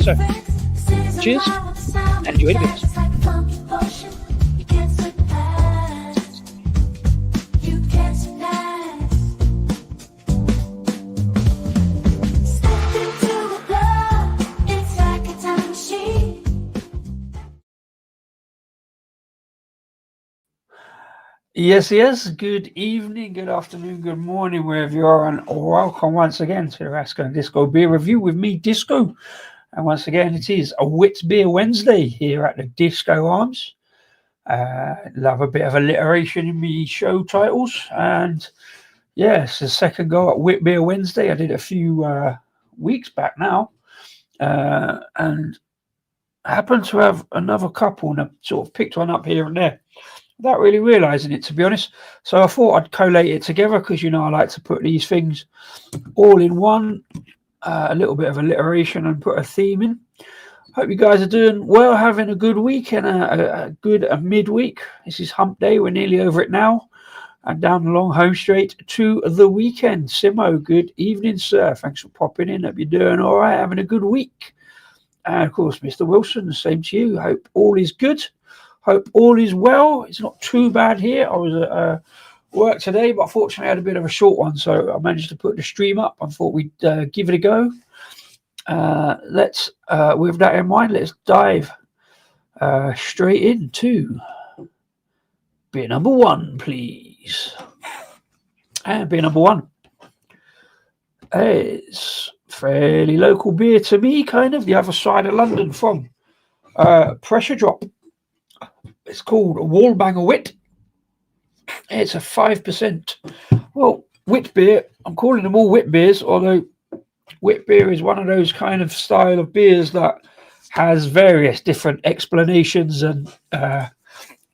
So, cheers and enjoy the beers. Yes. Good evening, good afternoon, good morning, wherever you are, and welcome once again to the Rascal and Disco Beer Review with me, Disco. And once again, it is a Wit Bier Wednesday here at the Disco Arms. Love a bit of alliteration in me show titles, and yes, the second go at Wit Bier Wednesday. I did a few weeks back now, and I happened to have another couple, and I sort of picked one up here and there without really realising it, to be honest. So I thought I'd collate it together because, you know, I like to put these things all in one, a little bit of alliteration and put a theme in. Hope you guys are doing well, having a good week and a good midweek. This is hump day. We're nearly over it now. And down the long home straight to the weekend. Simo, good evening, sir. Thanks for popping in. Hope you're doing all right, having a good week. And, of course, Mr. Wilson, the same to you. Hope all is good. Hope all is well. It's not too bad here. I was at work today, but unfortunately I had a bit of a short one, so I managed to put the stream up. I thought we'd give it a go. Let's, with that in mind, let's dive straight into beer number one, please. And beer number one is fairly local beer to me, kind of the other side of London from Pressure Drop. It's called Wallbanger Wit. It's a 5%. Well, Wit Bier. I'm calling them all Wit Biers, although Wit Bier is one of those kind of style of beers that has various different explanations and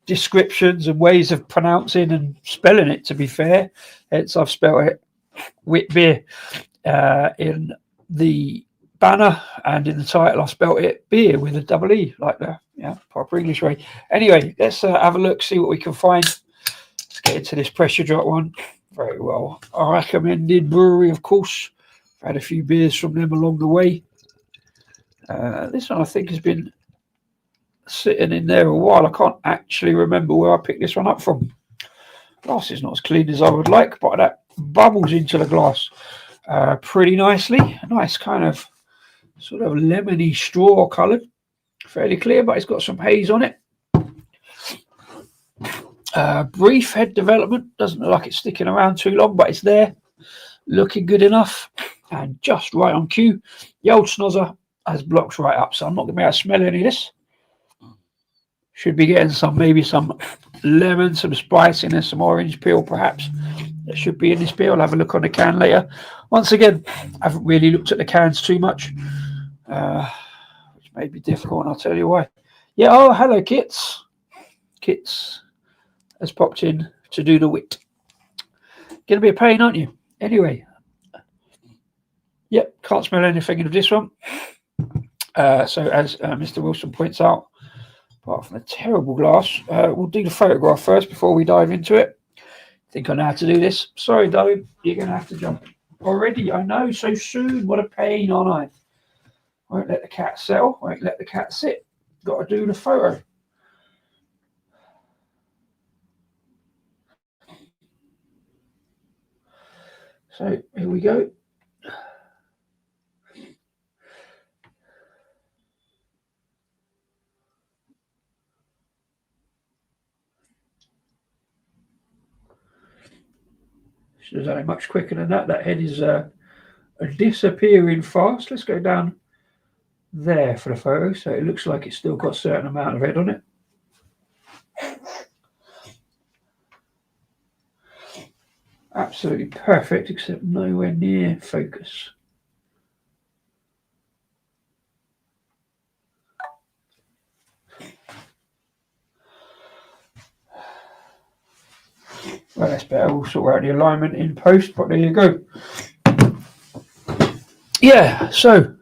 descriptions and ways of pronouncing and spelling it, to be fair. I've spelled it Wit Bier in the banner, and in the title I spelt it beer with a double E, like the proper English way. Anyway, let's have a look, see what we can find. Let's get into this Pressure Drop one. Very well recommended brewery, of course. I've had a few beers from them along the way. This one I think has been sitting in there a while. I can't actually remember where I picked this one up from. Glass is not as clean as I would like, but that bubbles into the glass pretty nicely. A nice kind of sort of lemony straw coloured. Fairly clear, but it's got some haze on it. Brief head development. Doesn't look like it's sticking around too long, but it's there. Looking good enough. And just right on cue. The old snozzer has blocks right up, so I'm not going to be able to smell any of this. Should be getting maybe some lemon, some spiciness, some orange peel perhaps. That should be in this beer. I'll have a look on the can later. Once again, I haven't really looked at the cans too much. Which may be difficult, and I'll tell you why. Yeah, oh, hello, Kits. Kits has popped in to do the wit. Gonna be a pain, aren't you? Anyway. Yep, can't smell anything of this one. So as Mr. Wilson points out, apart from a terrible glass, we'll do the photograph first before we dive into it. I think I know how to do this. Sorry, darling, you're going to have to jump. Already, I know, so soon. What a pain, aren't I? Won't let the cat settle. Won't let the cat sit. Got to do the photo. So here we go. Should have done it much quicker than that. That head is disappearing fast. Let's go down there for the photo, so it looks like it's still got a certain amount of head on it. Absolutely perfect, except nowhere near focus. Well, that's better. We'll sort out the alignment in post, but there you go. Yeah, so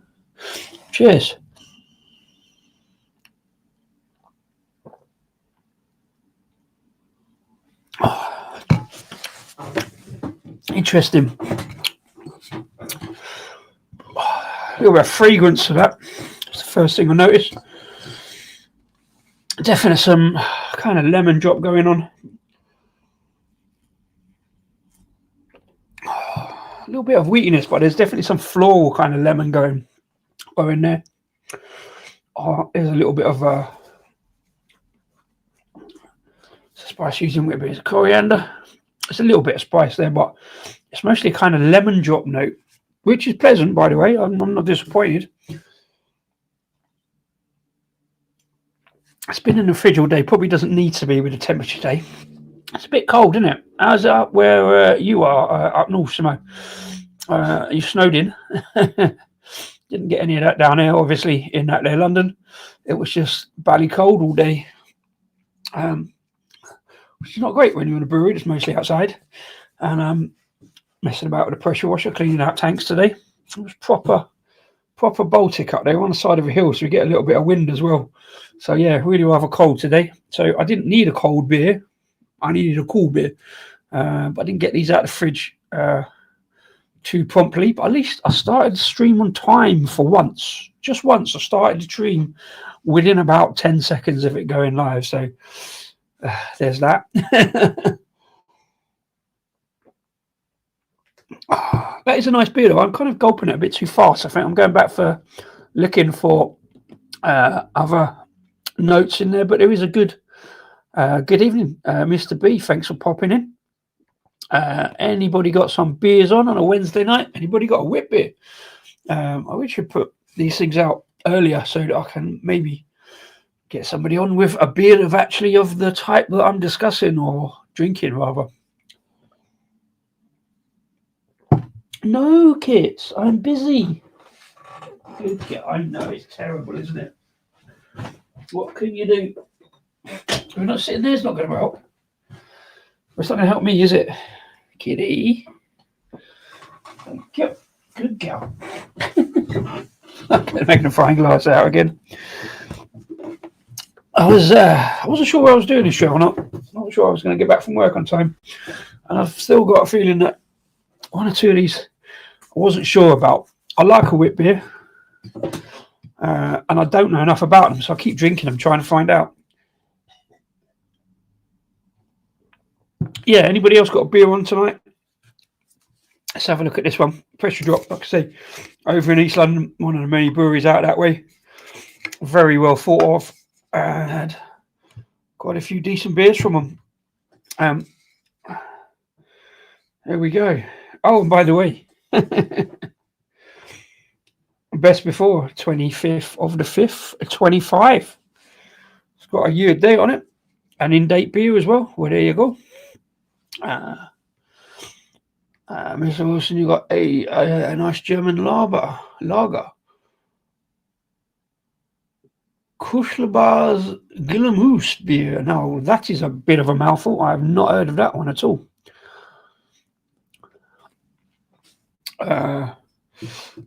cheers. Interesting. A little bit of fragrance of that. It's first thing I noticed. Definitely some kind of lemon drop going on. A little bit of wheatiness, but there's definitely some floral kind of lemon going there. There's a little bit of spice using Wit Biers, coriander. It's a little bit of spice there, but it's mostly kind of lemon drop note, which is pleasant, by the way. I'm not disappointed. It's been in the fridge all day. Probably doesn't need to be with the temperature today. It's a bit cold, isn't it? How's it up where you are up north, Simo? You snowed in. Didn't get any of that down here, obviously, in that there London. It was just bally cold all day. Which is not great when you're in a brewery. It's mostly outside. And messing about with the pressure washer, cleaning out tanks today. It was proper Baltic up there on the side of a hill, so we get a little bit of wind as well. So yeah, really rather cold today. So I didn't need a cold beer. I needed a cool beer. But I didn't get these out of the fridge too promptly. But at least I started the stream on time for once. Just once I started the stream within about 10 seconds of it going live. So there's that. That is a nice beer though. I'm kind of gulping it a bit too fast. I think I'm going back for looking for other notes in there, but there is a good evening, Mr. B. Thanks for popping in. Anybody got some beers on a Wednesday night? Anybody got a Wit Bier? I wish I'd put these things out earlier so that I can maybe get somebody on with a beer of the type that I'm discussing or drinking rather. No, Kit, I'm busy. I know it's terrible, isn't it? What can you do? We're not sitting there. It's not going to help. It's not going to help me, is it, Kitty? Thank you. Good girl. I'm making a frying glass out again. I wasn't sure what I was doing this show or not. Not sure I was going to get back from work on time, and I've still got a feeling that one or two of these I wasn't sure about. I like a Wit Bier, and I don't know enough about them, so I keep drinking them, trying to find out. Yeah, anybody else got a beer on tonight? Let's have a look at this one. Pressure Drop, like I say, over in East London, one of the many breweries out that way. Very well thought of, and had quite a few decent beers from them. There we go. Oh, and by the way, best before 25th of the 5th, 25. It's got a year date on it, an in-date beer as well. Well, there you go. Mr. Wilson, you got a nice German lager. Kuschelbar's Gillemhoose beer. Now, that is a bit of a mouthful. I have not heard of that one at all.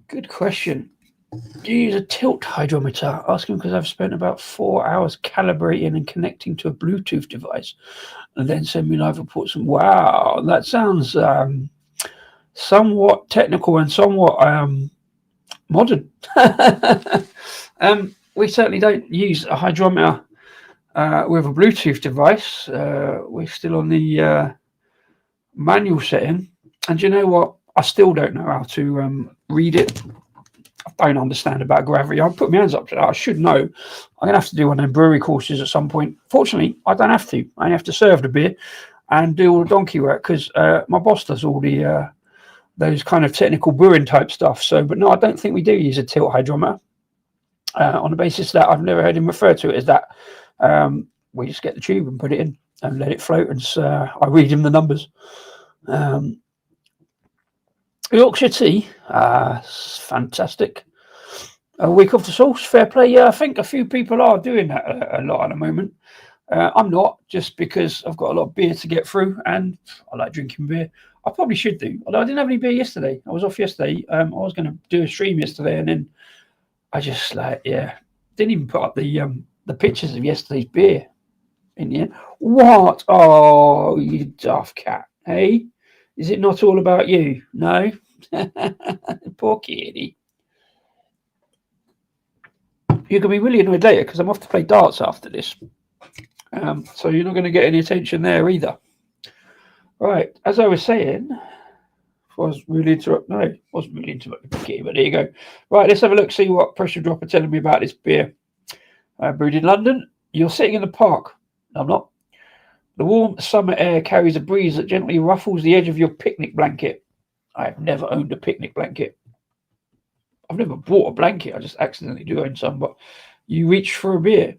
Good question. Do you use a tilt hydrometer? Asking because I've spent about 4 hours calibrating and connecting to a Bluetooth device, and then send me live reports. Wow, that sounds somewhat technical and somewhat modern. We certainly don't use a hydrometer with a Bluetooth device. We're still on the manual setting, and you know what? I still don't know how to read it. I don't understand about gravity. I'll put my hands up to that. I should know. I'm going to have to do one of them brewery courses at some point. Fortunately, I don't have to. I only have to serve the beer and do all the donkey work because my boss does all the those kind of technical brewing type stuff. So, but no, I don't think we do use a tilt hydrometer. On the basis that I've never heard him refer to it as that. We just get the tube and put it in and let it float, and I read him the numbers. Yorkshire tea, fantastic. A week off the sauce, fair play. Yeah, I think a few people are doing that a lot at the moment. I'm not, just because I've got a lot of beer to get through, and I like drinking beer. I probably should do, although I didn't have any beer yesterday. I was off yesterday. I was going to do a stream yesterday, and then I just didn't even put up the pictures of yesterday's beer in the end. What? Oh, you daft cat, hey? Is it not all about you? No? Poor kitty. you're going to be really annoyed later because I'm off to play darts after this. So you're not going to get any attention there either. Right, as I was saying, I was really interrupted. No, I wasn't really interrupted, but there you go. Right, let's have a look, see what Pressure Drop are telling me about this beer. Brewed in London. You're sitting in the park. No, I'm not. The warm summer air carries a breeze that gently ruffles the edge of your picnic blanket. I've never owned a picnic blanket. I've never bought a blanket. I just accidentally do own some. But you reach for a beer,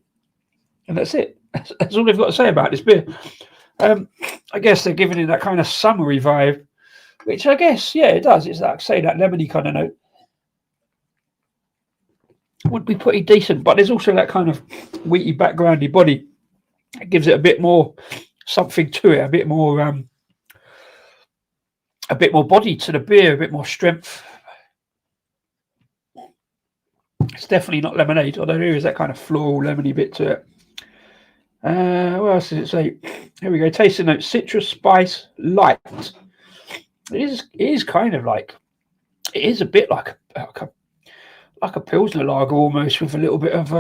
and that's it. That's all they've got to say about this beer. I guess they're giving it that kind of summery vibe, which I guess, yeah, it does. It's like, say, that lemony kind of note. Would be pretty decent, but there's also that kind of wheaty backgroundy body. It gives it a bit more something to it, a bit more body to the beer, a bit more strength. It's definitely not lemonade, although there is that kind of floral lemony bit to it. What else does it say? Here we go. Tasting note: citrus, spice, light. It is kind of like, it is a bit like a Pilsner lager almost, with a little bit of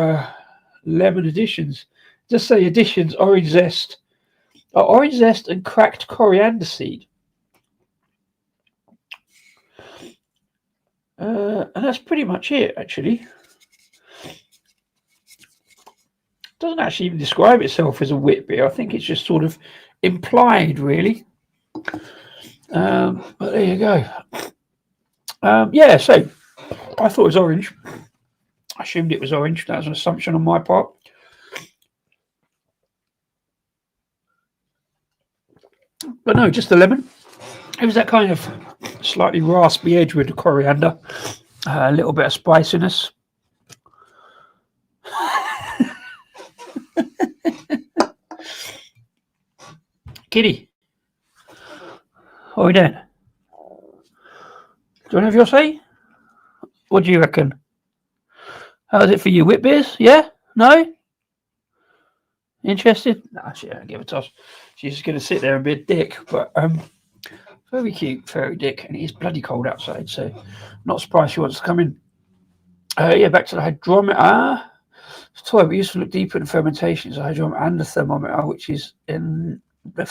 lemon additions. Just say additions: orange zest and cracked coriander seed. And that's pretty much it, actually. It doesn't actually even describe itself as a wit beer. I think it's just sort of implied, really. But there you go. Yeah, so I thought it was orange. I assumed it was orange. That was an assumption on my part. But no, just the lemon. It was that kind of slightly raspy edge with the coriander. A little bit of spiciness. Kitty, what are we doing? Do you want to have your say? What do you reckon? How's it for you? Wit Biers? Yeah? No? Interested? Nah, she don't give a toss. She's just going to sit there and be a dick. But very cute, very dick. And it is bloody cold outside, so not surprised she wants to come in. Yeah, back to the hydrometer. It's toy, we used to look deeper in fermentation. So hydrometer and the thermometer, which is in the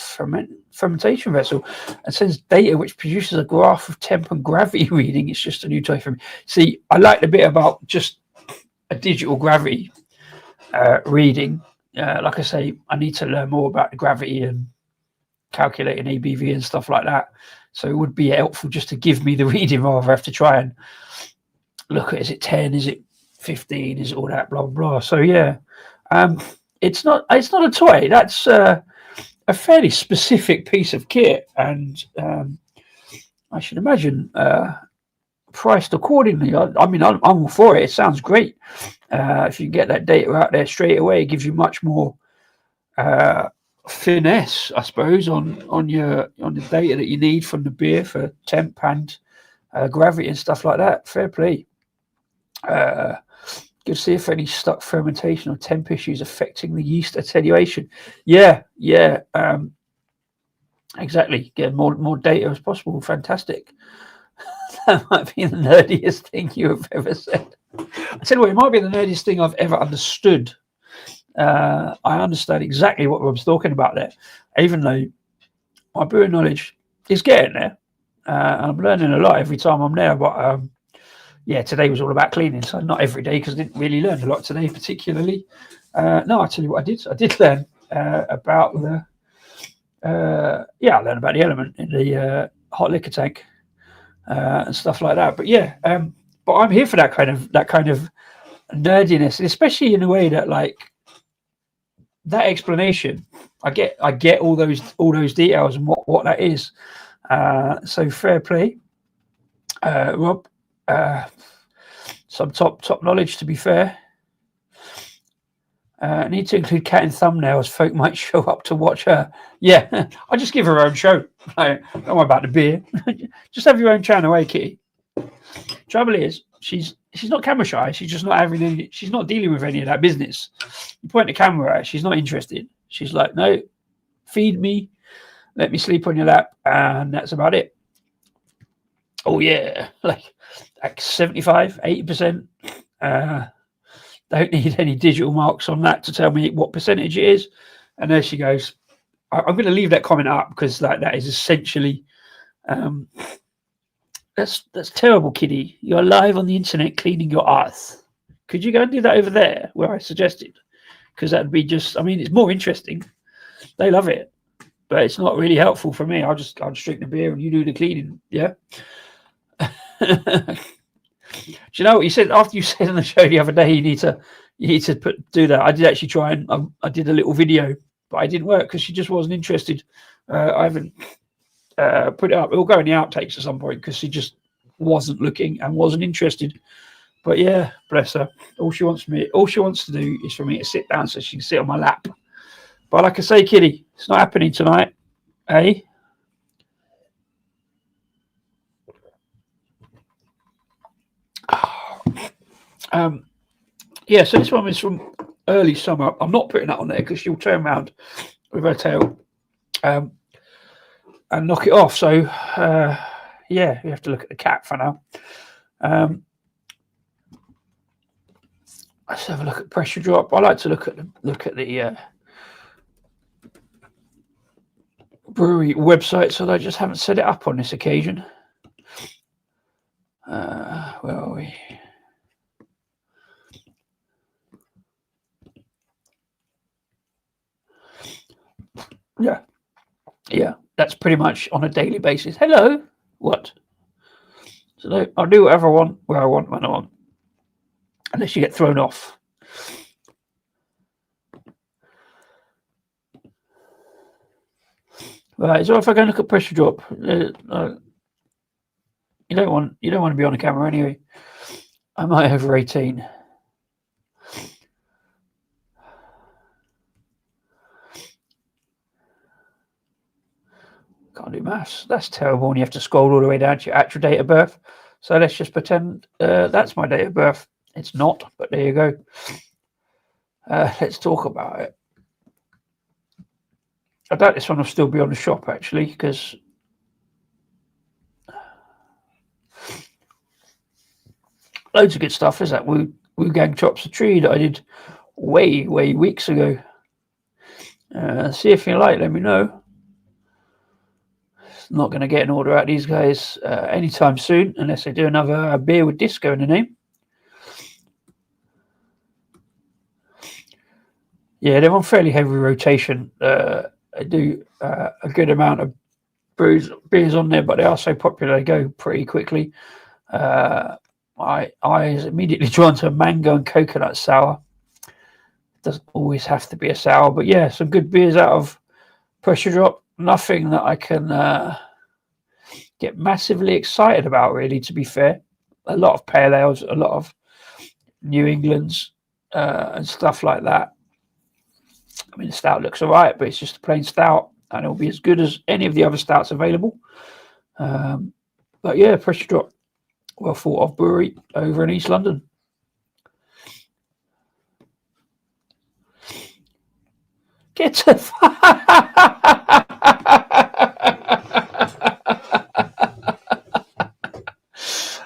fermentation vessel, and sends data which produces a graph of temp and gravity reading. It's just a new toy for me. See, I like the bit about just a digital gravity reading. Like I say, I need to learn more about the gravity and calculating ABV and stuff like that. So it would be helpful just to give me the reading rather than have to try and look at, is it 10, is it 15, is it all that, blah, blah, blah. So yeah, it's not a toy. That's a fairly specific piece of kit, and I should imagine priced accordingly. I mean, I'm all for it. It sounds great. If you get that data out there straight away, it gives you much more finesse, I suppose, on the data that you need from the beer for temp and gravity and stuff like that. Fair play. Good to see if any stuck fermentation or temp issues affecting the yeast attenuation. Yeah, exactly. Get more data as possible. Fantastic. That might be the nerdiest thing you have ever said. I tell you what, it might be the nerdiest thing I've ever understood. I understand exactly what Rob's talking about there, even though my brewing knowledge is getting there. And I'm learning a lot every time I'm there, but yeah, today was all about cleaning, so not every day, because I didn't really learn a lot today particularly. No, I'll tell you what I did. I did learn about the I learned about the element in the hot liquor tank and stuff like that. But yeah, but I'm here for that kind of nerdiness, especially in a way that, like, that explanation, I get all those details and what that is. So fair play, Rob. Some top knowledge, to be fair. Need to include cat in thumbnails. Folk might show up to watch her. Yeah, I'll just give her own show. Don't worry about the beer. Just have your own channel, eh, Kitty? Trouble is, she's not camera shy. She's just not having any. She's not dealing with any of that business. You point the camera at, she's not interested. She's like, no, feed me, let me sleep on your lap, and that's about it. Oh yeah, like 75, 80%. Don't need any digital marks on that to tell me what percentage it is. And there she goes. I'm going to leave that comment up because that is essentially that's terrible, kiddie. You're live on the internet cleaning your ass. Could you go and do that over there where I suggested? Because that'd be just. I mean, it's more interesting. They love it, but it's not really helpful for me. I'll just drink the beer and you do the cleaning. Yeah. Do you know what you said after you said on the show the other day? You need to do that. I did actually try and I did a little video, but I didn't work because she just wasn't interested. I haven't put it up. It'll go in the outtakes at some point because she just wasn't looking and wasn't interested. But yeah, bless her. All she wants to do is for me to sit down so she can sit on my lap. But like I say, kiddie, it's not happening tonight, eh? Yeah, so this one is from early summer. I'm not putting that on there because she'll turn around with her tail and knock it off. So yeah, we have to look at the cat for now. Let's have a look at pressure drop. I like to look at the brewery website, so I just haven't set it up on this occasion. Where are we? Yeah, that's pretty much on a daily basis. Hello, what? So I'll do whatever I want, where I want, when I want, unless you get thrown off. Right, so if I go and look at pressure drop, you don't want to be on the camera anyway. Am I over 18? Can't do maths. That's terrible. And you have to scroll all the way down to your actual date of birth. So let's just pretend that's my date of birth. It's not, but there you go. Let's talk about it. I doubt this one will still be on the shop, actually, because loads of good stuff. Is that Wu Gang Chops a Tree that I did way weeks ago. See if you like, let me know. Not going to get an order out these guys anytime soon unless they do another beer with disco in the name. Yeah, they're on fairly heavy rotation. I do a good amount of beers on there, but they are so popular they go pretty quickly. I was immediately drawn to a mango and coconut sour. It doesn't always have to be a sour, but yeah, some good beers out of pressure drop. Nothing that I can get massively excited about, really, to be fair. A lot of pale ales, a lot of New Englands and stuff like that. I mean, the stout looks all right, but it's just a plain stout, and it'll be as good as any of the other stouts available. But yeah, pressure drop. Well thought of brewery over in East London. Get to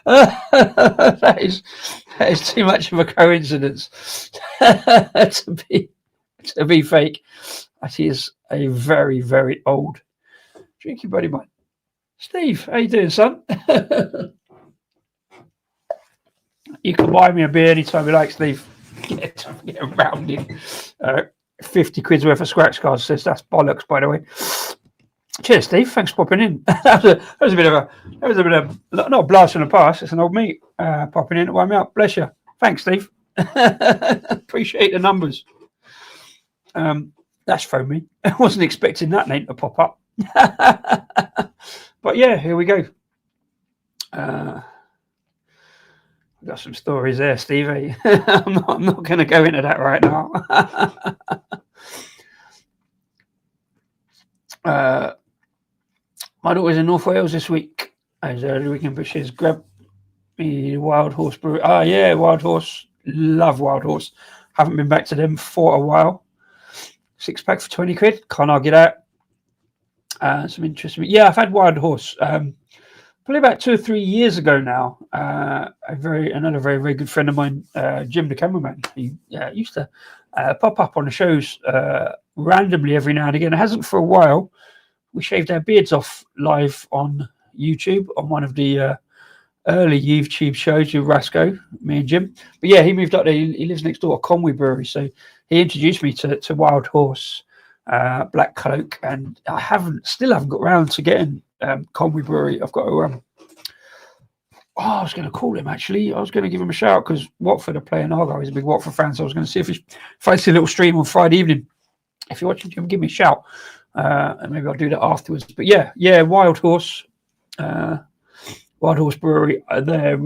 that is too much of a coincidence to be fake. That is a very old drinking buddy mine. Steve, how you doing, son? You can buy me a beer anytime you like, Steve. Get around it. 50 quid's worth of scratch cards says that's bollocks, by the way. Cheers, Steve. Thanks for popping in. that was a bit of not a blast from the past. It's an old mate popping in to wind me up. Bless you. Thanks, Steve. Appreciate the numbers. That's thrown me. I wasn't expecting that name to pop up. But yeah, here we go. Got some stories there, Stevie. I'm not going to go into that right now. My daughter's in North Wales this week. As early weekend, but she's grabbed me Wild Horse Brewery. Oh yeah, Wild Horse. Love Wild Horse. Haven't been back to them for a while. 6-pack for 20 quid. Can't argue that. Some interesting. Yeah, I've had Wild Horse. But probably about 2 or 3 years ago now. Another very good friend of mine, Jim the cameraman. He used to pop up on the shows randomly every now and again. It hasn't for a while. We shaved our beards off live on YouTube on one of the early YouTube shows with Rasco, me and Jim. But yeah, he moved up there. He lives next door to Wit Brewery, so he introduced me to Wild Horse, Black Cloak, and I still haven't got around to getting Wit Brewery. I've got to. I was going to call him actually. I was going to give him a shout because Watford are playing Argyle. He's a big Watford fan, so I was going to see if I see a little stream on Friday evening. If you're watching, Jim, give me a shout, and maybe I'll do that afterwards. But yeah, Wild Horse. Wild Horse Brewery, they're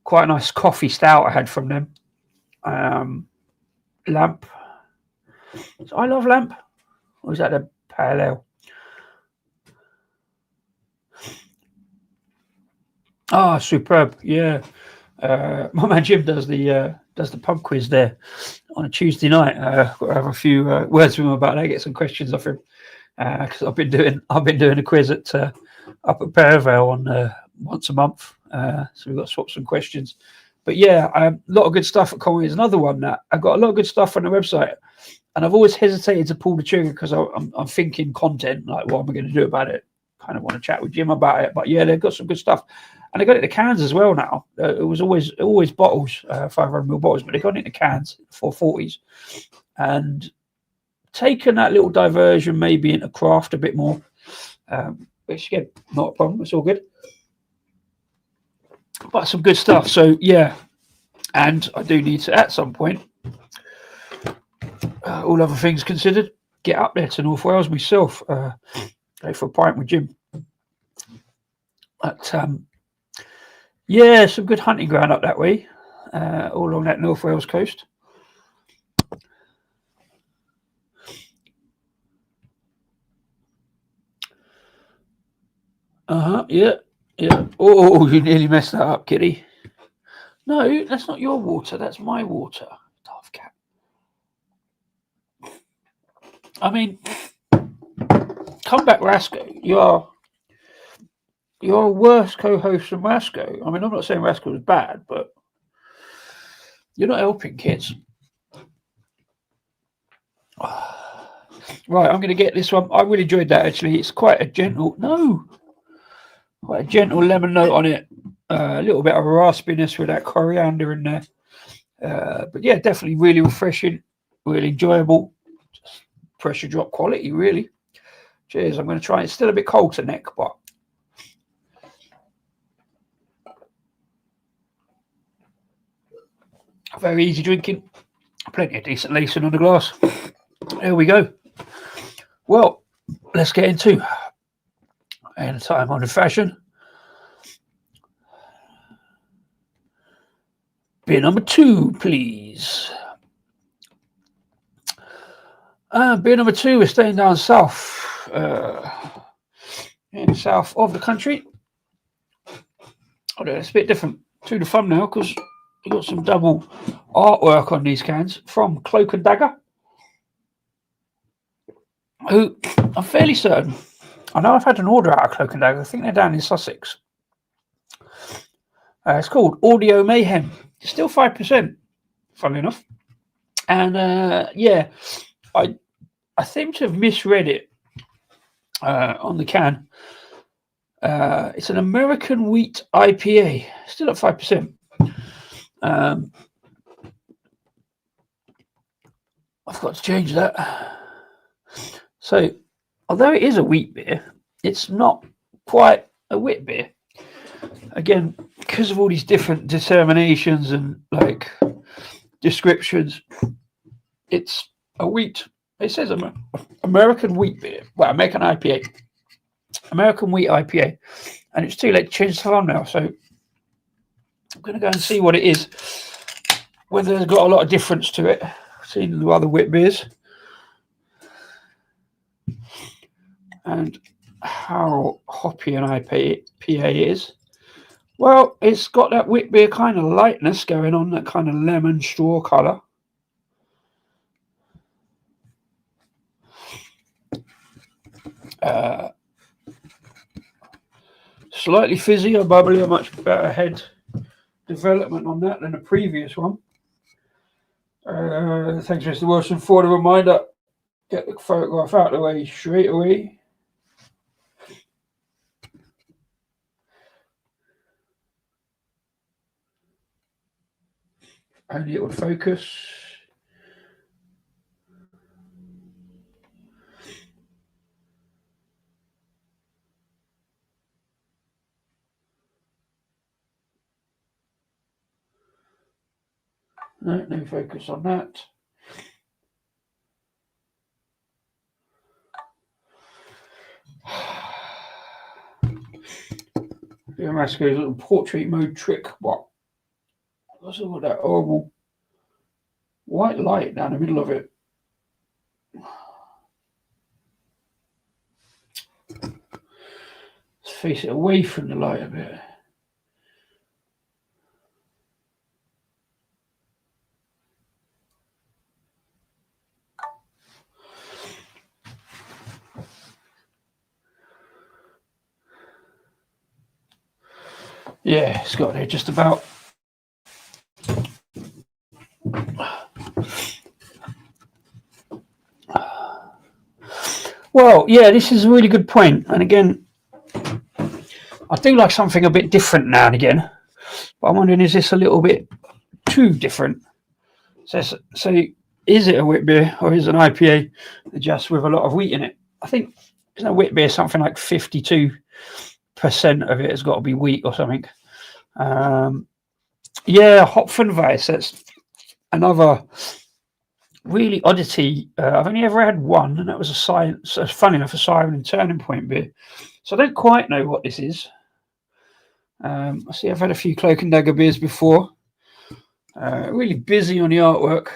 quite a nice coffee stout I had from them. Lamp. So I love Lamp. Or is that a pale ale? Superb. Yeah. My man Jim does the pub quiz there on a Tuesday night. Got to have a few words with him about that, get some questions off him. Because I've been doing a quiz up at Pearvale on once a month, so we've got to swap some questions. But yeah, a lot of good stuff at Conway. Is another one that I've got a lot of good stuff on the website, and I've always hesitated to pull the trigger because I'm thinking content, like what am I going to do about it? Kind of want to chat with Jim about it, but yeah, they've got some good stuff, and they got it in cans as well now. It was always bottles, 500ml bottles, but they got it in cans, 440s, and taken that little diversion maybe into craft a bit more, which again, not a problem. It's all good, but some good stuff. So yeah, and I do need to at some point, all other things considered, get up there to North Wales myself, go for a pint with Jim. But yeah, some good hunting ground up that way, all along that North Wales coast. Yeah. Oh, you nearly messed that up, kitty. No, that's not your water. That's my water. Daft cat. I mean, come back, Rasco. You're a worse co-host than Rasco. I mean, I'm not saying Rasco was bad, but you're not helping, kids. Right, I'm going to get this one. I really enjoyed that, actually. It's quite a gentle lemon note on it. A little bit of raspiness with that coriander in there. But yeah, definitely really refreshing, really enjoyable. Just pressure drop quality, really. Cheers. I'm going to try it. It's still a bit cold to neck, but very easy drinking. Plenty of decent lacing on the glass. There we go. Well, let's get into in time on the fashion. Beer number 2, please. Beer number 2, we're staying down south, in the south of the country. Although it's a bit different to the thumbnail because we've got some double artwork on these cans from Cloak and Dagger, who I'm fairly certain, I know I've had an order out of Cloak and Dagger. I think they're down in Sussex. It's called Audio Mayhem. It's still 5%, funnily enough. And yeah, I seem to have misread it on the can. It's an American wheat IPA, still at 5%. I've got to change that. So, although it is a wheat beer, it's not quite a wit beer. Again, because of all these different determinations and like descriptions, it's a wheat. It says American wheat beer. Well, American IPA. American wheat IPA. And it's too late to change the thumbnail, so I'm going to go and see what it is. Whether it's got a lot of difference to it. I've seen the other wit beers. And how hoppy an IPA is. Well, it's got that wit beer kind of lightness going on, that kind of lemon straw colour. Slightly fizzier, bubbly, a much better head development on that than the previous one. Thanks, Mr. Wilson, for the reminder. Get the photograph out of the way straight away. Only it would focus. No focus on that. Bier Masco's little portrait mode trick. What? What's all that horrible white light down the middle of it? Let's face it away from the light a bit. Yeah, it's got there just about. Well, yeah, this is a really good point. And again, I do like something a bit different now and again. But I'm wondering, is this a little bit too different? So is it a wit beer or is it an IPA just with a lot of wheat in it? I think, isn't a wit beer something like 52% of it has got to be wheat or something? Yeah, Hopfenweiss, that's another really oddity. I've only ever had one, and that was funny enough, a Siren and Turning Point beer. So I don't quite know what this is. I see I've had a few Cloak and Dagger beers before. Really busy on the artwork.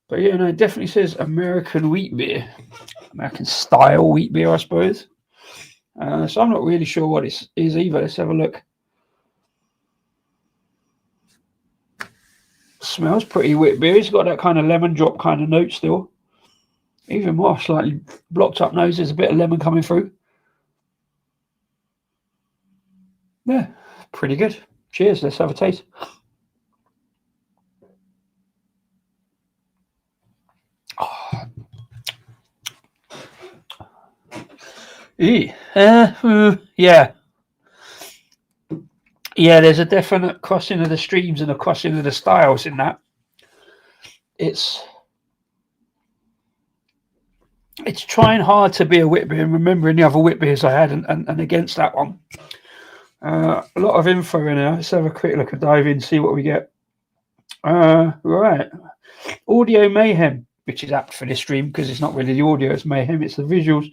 But yeah, no, it definitely says American wheat beer. American style wheat beer, I suppose. So I'm not really sure what it is either. Let's have a look. Smells pretty wit beer. It's got that kind of lemon drop kind of note still. Even more slightly blocked up nose. There's a bit of lemon coming through. Yeah, pretty good. Cheers. Let's have a taste. Oh. Yeah. Yeah, there's a definite crossing of the streams and a crossing of the styles in that. It's trying hard to be a wit beer and remembering the other wit beers I had and against that one. A lot of info in there. Let's have a quick look, a dive in, see what we get. Right. Audio mayhem, which is apt for this stream because it's not really the audio, it's mayhem, it's the visuals.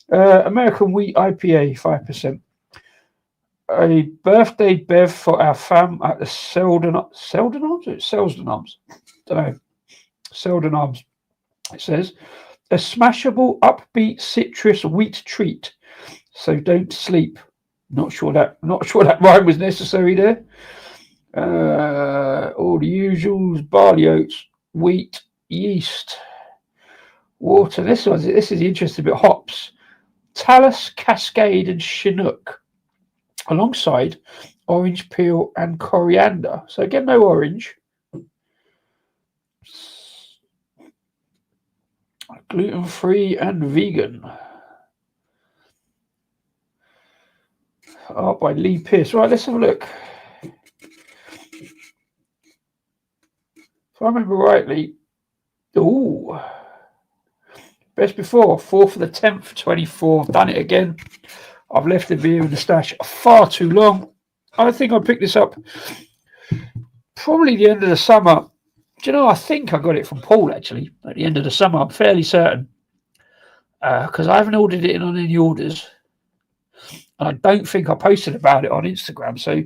American wheat IPA, 5%. A birthday bev for our fam at the Selden Arms? Don't know. Selden Arms. It says a smashable, upbeat citrus wheat treat. So don't sleep. Not sure that rhyme was necessary there. All the usuals: barley oats, wheat, yeast, water. This is the interesting bit. Hops, Talus, Cascade, and Chinook, alongside orange peel and coriander. So again, no orange. Gluten-free and vegan. Art by Lee Pierce. Right, let's have a look. If I remember rightly, best before, 4th of the 10th, 24. I've done it again. I've left the beer in the stash far too long. I think I picked this up probably the end of the summer. Do you know, I think I got it from Paul, actually, at the end of the summer. I'm fairly certain. Because I haven't ordered it in on any orders. And I don't think I posted about it on Instagram. So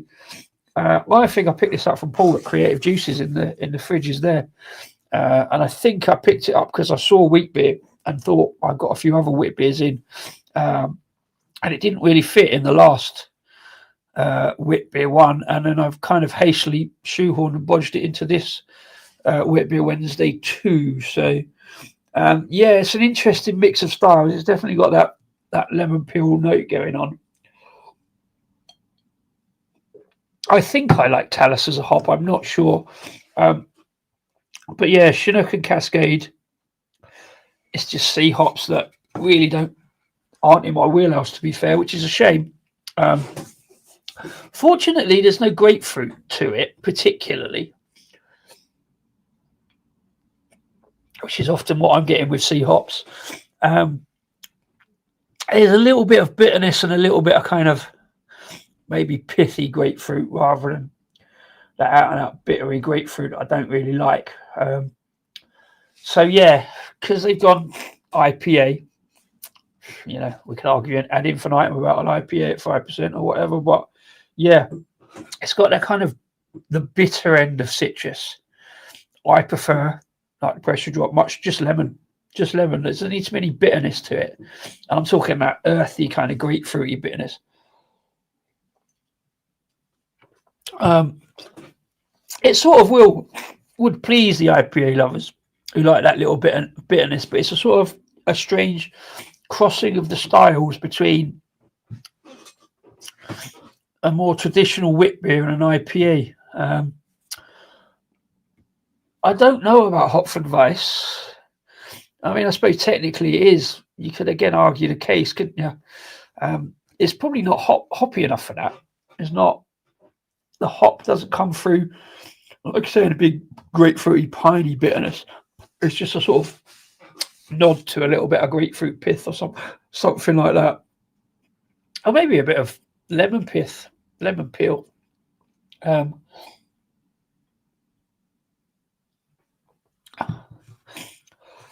I think I picked this up from Paul at Creative Juices in the fridges there. And I think I picked it up because I saw wheat beer and thought I got a few other wheat beers in. And it didn't really fit in the last wit beer one. And then I've kind of hastily shoehorned and bodged it into this Wit Bier Wednesday 2. So, yeah, it's an interesting mix of styles. It's definitely got that lemon peel note going on. I think I like Talus as a hop. I'm not sure. But yeah, Chinook and Cascade, it's just sea hops that really aren't in my wheelhouse, to be fair, which is a shame. Fortunately, there's no grapefruit to it, particularly, which is often what I'm getting with sea hops. There's a little bit of bitterness and a little bit of kind of maybe pithy grapefruit rather than that out and out bittery grapefruit I don't really like. So yeah, because they've gone IPA, we can argue ad infinitum about an IPA at 5% or whatever, but yeah, it's got that kind of the bitter end of citrus. I prefer, like the pressure drop, much just lemon. Just lemon. There doesn't need too many bitterness to it. And I'm talking about earthy, kind of grapefruity bitterness. It sort of would please the IPA lovers who like that little bit of bitterness, but it's a sort of a strange crossing of the styles between a more traditional wit beer and an IPA. I don't know about Hopford Weiss. I mean, I suppose technically it is. You could again argue the case, couldn't you? It's probably not hoppy enough for that. It's not. The hop doesn't come through, like I say, in a big grapefruity, piney bitterness. It's just a sort of nod to a little bit of grapefruit pith or something like that, or maybe a bit of lemon peel.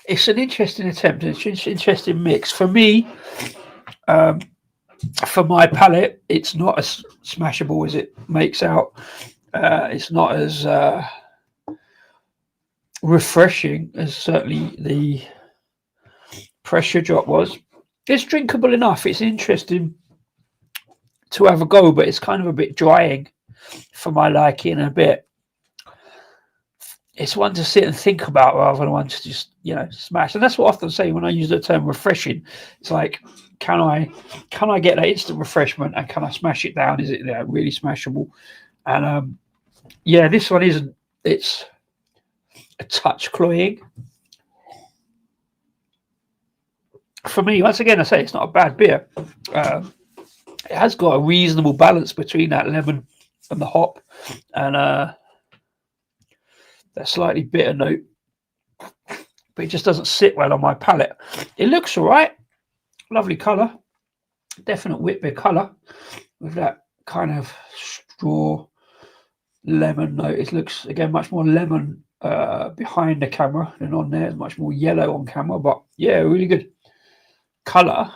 It's an interesting attempt. It's an interesting mix for me. For my palate, it's not as smashable as it makes out. It's not as refreshing as certainly the pressure drop was. It's drinkable enough. It's interesting to have a go, but it's kind of a bit drying for my liking. It's one to sit and think about rather than one to just smash. And that's what I often say when I use the term refreshing. It's like, can I get that instant refreshment and can I smash it down? Is it really smashable? And this one isn't. It's a touch cloying. For me, once again, I say it's not a bad beer. It has got a reasonable balance between that lemon and the hop, and that slightly bitter note, but it just doesn't sit well on my palate. It looks all right. Lovely colour. Definite Witbier colour with that kind of straw lemon note. It looks, again, much more lemon behind the camera than on there. It's much more yellow on camera, but yeah, really good colour.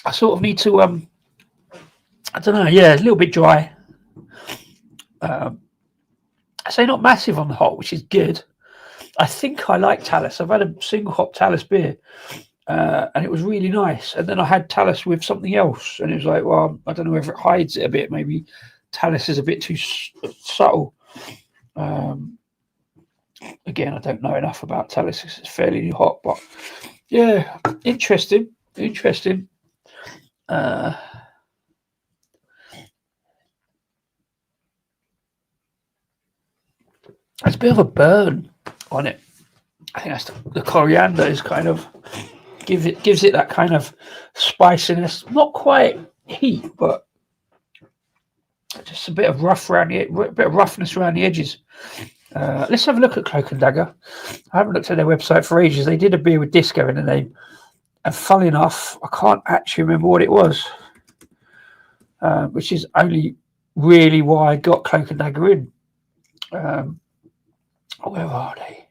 I sort of need to, I don't know, a little bit dry. I say not massive on the hop, which is good. I think I like Talus. I've had a single hop Talus beer, and it was really nice. And then I had Talus with something else, and it was like, well, I don't know whether it hides it a bit. Maybe Talus is a bit too subtle. Again, I don't know enough about Talus. It's fairly new hop, but yeah, interesting. There's a bit of a burn on it. I think that's the coriander is kind of gives it that kind of spiciness. Not quite heat, but just a bit of roughness around the edges. Let's have a look at Cloak and Dagger. I haven't looked at their website for ages. They did a beer with disco in the name, and funnily enough, I can't actually remember what it was, which is only really why I got Cloak and Dagger in. Where are they?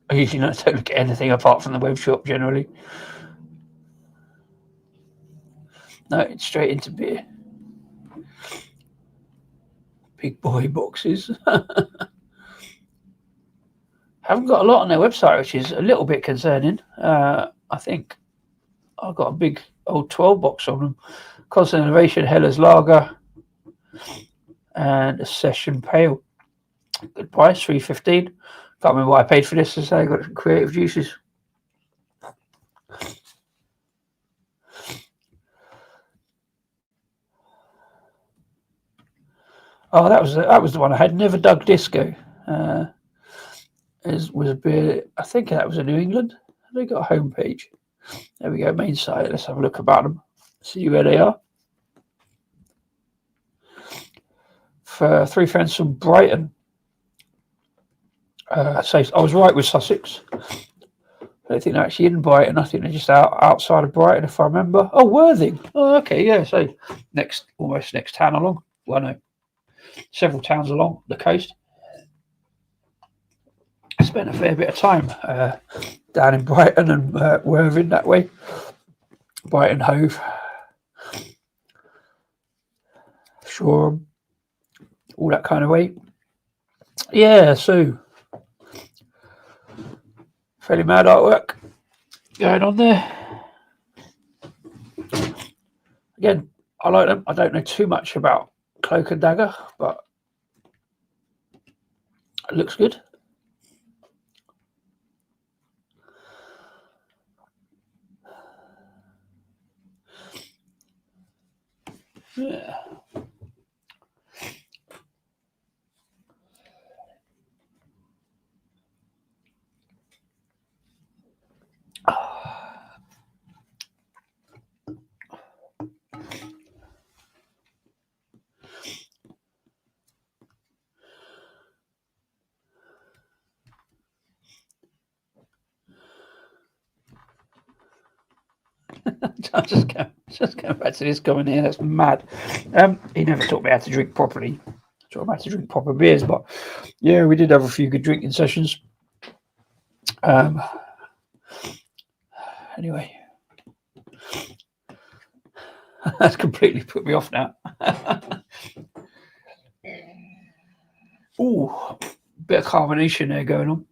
I usually don't look at anything apart from the web shop generally. No, it's straight into beer. Big boy boxes. Haven't got a lot on their website, which is a little bit concerning. I think I've got a big old 12 box on them. Constant Innovation, Heller's Lager, and a Session Pale. Good price, $3.15. Can't remember what I paid for this. To say I got some Creative Juices. Oh, that was the one I had. Never Dug Disco. Was a beer. I think that was in New England. They got a homepage. There we go, main site. Let's have a look about them. See where they are. For 3 friends from Brighton. So I was right with Sussex. I don't think they're actually in Brighton. I think they're just outside of Brighton, if I remember. Oh, Worthing. Oh, okay, yeah. So almost next town along. Well, no, several towns along the coast. I spent a fair bit of time down in Brighton and Worthing that way. Brighton Hove, Shoreham, all that kind of way. Yeah, so fairly mad artwork going on there. Again, I like them. I don't know too much about Cloak and Dagger, but it looks good. Yeah. I'm just going back to this comment here. That's mad. He never taught me how to drink properly. Taught me how to drink proper beers, but yeah, we did have a few good drinking sessions. Anyway, that's completely put me off now. Ooh, bit of carbonation there going on.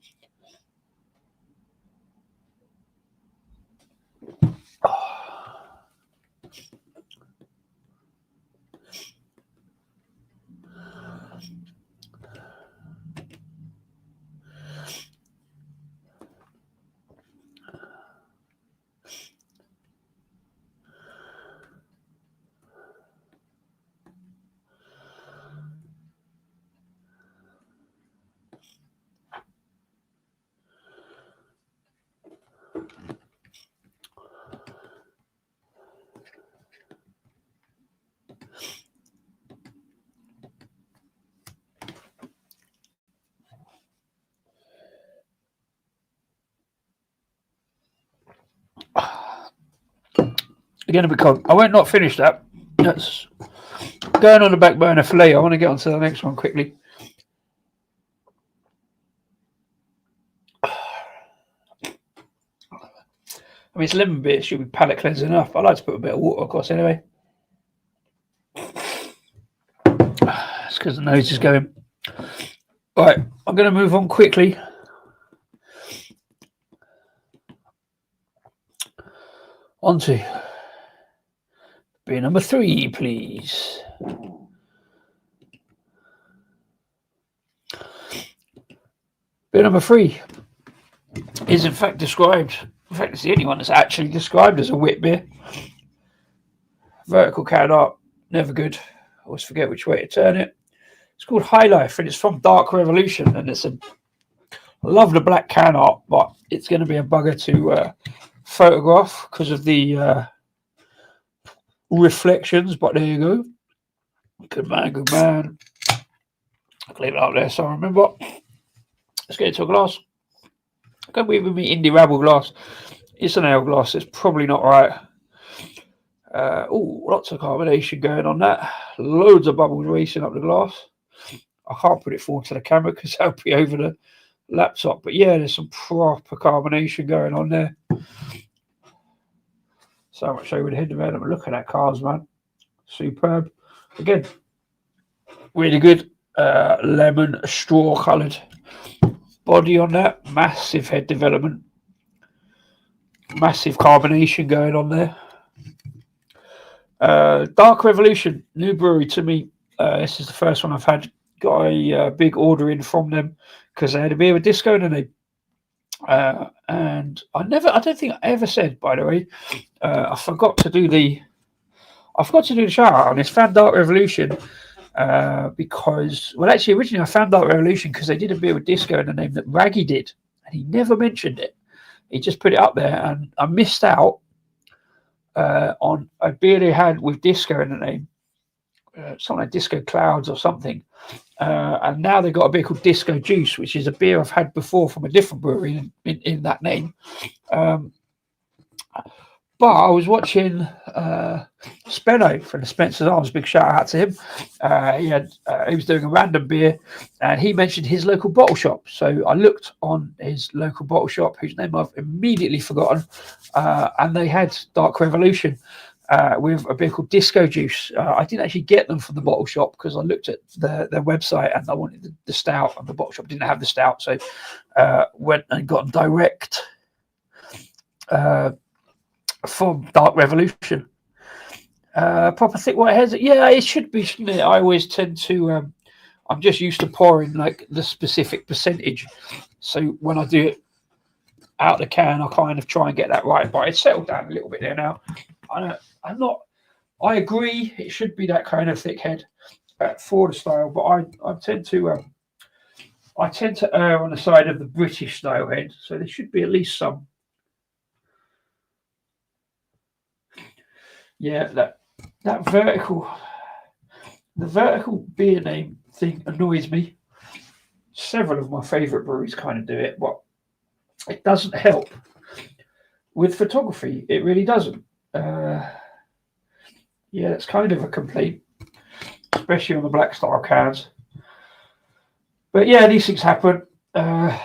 Again, a bit cold. I won't not finish that. That's going on the back burner for later. I want to get on to the next one quickly. I mean, it's lemon beer. It should be palate cleansing enough. I like to put a bit of water across anyway. It's because the nose is going. All right, I'm going to move on quickly. On to beer number 3, please. Beer number 3 is in fact described. In fact, it's the only one that's actually described as a wit beer. Vertical can art, never good. I always forget which way to turn it. It's called High Life, and it's from Dark Revolution, and I love the black can art, but it's going to be a bugger to photograph because of the reflections. But there you go. Good man, good man. I'll clean it up there so I remember. Let's get into a glass. Go with me Indie Rabble glass. It's an ale glass. It's probably not right. Lots of carbonation going on that. Loads of bubbles racing up the glass. I can't put it forward to the camera because that'll be over the laptop. But yeah, there's some proper carbonation going on there. So much over the head development. Look at that cars, man. Superb. Again, really good. Lemon straw coloured body on that. Massive head development. Massive carbonation going on there. Dark Revolution, new brewery to me. This is the first one I've had. Got a big order in from them because they had a beer with disco in the name. And I don't think I ever said, by the way, I forgot to do the shout out on this. Found Dark Revolution because, well, actually, originally I found Dark Revolution because they did a beer with disco in the name that Raggy did, and he never mentioned it. He just put it up there, and I missed out on a beer they had with disco in the name, something like Disco Clouds or something. And now they've got a beer called Disco Juice, which is a beer I've had before from a different brewery in that name. But I was watching Spenno from the Spencer's Arms. Big shout out to him. He was doing a random beer, and he mentioned his local bottle shop. So I looked on his local bottle shop, whose name I've immediately forgotten, and they had Dark Revolution with a beer called Disco Juice. I didn't actually get them from the bottle shop because I looked at their website and I wanted the stout, and the bottle shop didn't have the stout, so went and got them direct. From Dark Revolution. Proper thick white heads. Yeah, it should be, shouldn't it? I always tend to I'm just used to pouring like the specific percentage. So when I do it out the can, I kind of try and get that right. But it's settled down a little bit there now. I agree it should be that kind of thick head for the style, but I tend to err on the side of the British style head. So there should be at least some. Yeah, that vertical beer name thing annoys me. Several of my favourite breweries kind of do it, but it doesn't help with photography. It really doesn't. Yeah, it's kind of a complaint, especially on the Black Star cans. But yeah, these things happen. Which